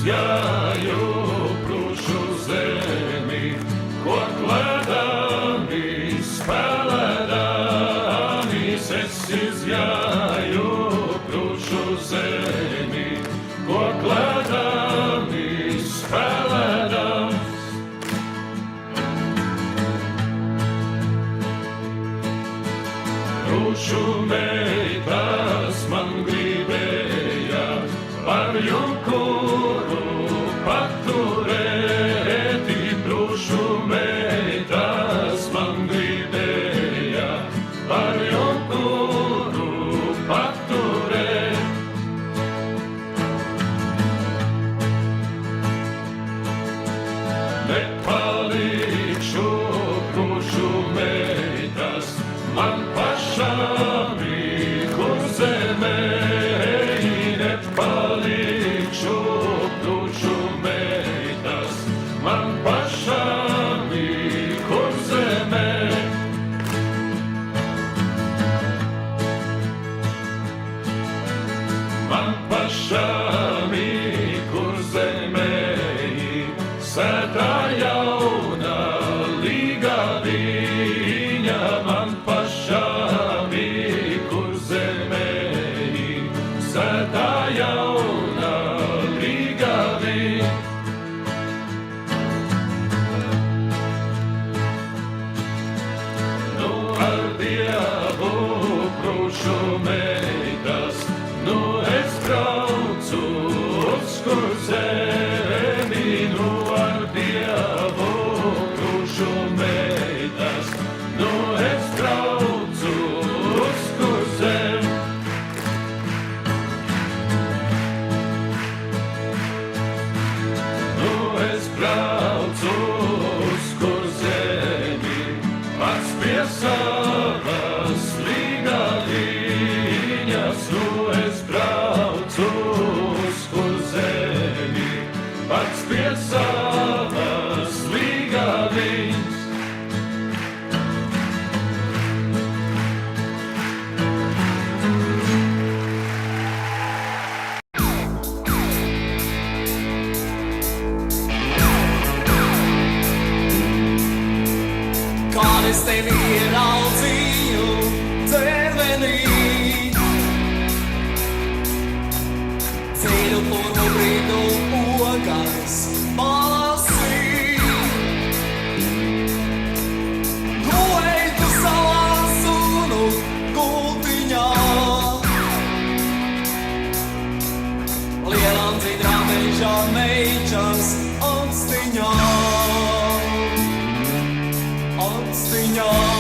izjāju prušu zemi, ko kladami spēlēdami. Es izjāju prušu zemi, ko kladami spēlēdami. Prušu meitas man gribēja par jukuru paturēti. Prušu meitas man gribēja par jukuru paturēt. Nepalikšu prušu meitas man pašam kur zemē. Nepalikšu prušu meitas man pašam kur zemē. Man pašam kur zemē sētā jauna līga viņa. Man pašam kur zemē sētā jauna līga viņa. Nu ar Dievu prušu meitas, nu es braucu uz kur zemi. Nu ar Dievu prušu meitas, nu es braucu uz kur zemi. Nu es braucu uz kur zemi, pats pie savas līga viņas. Nu es braucu uz kur zemi, pats pie savas līga viņas. Kad es tevi ieraudzīju dzērvenī, ceļu purvu brīdu ogas palasīju. Gulēji tu savā sunu gultiņā, lielām dzīdrām mežā meičas atstiņā. Atstiņā.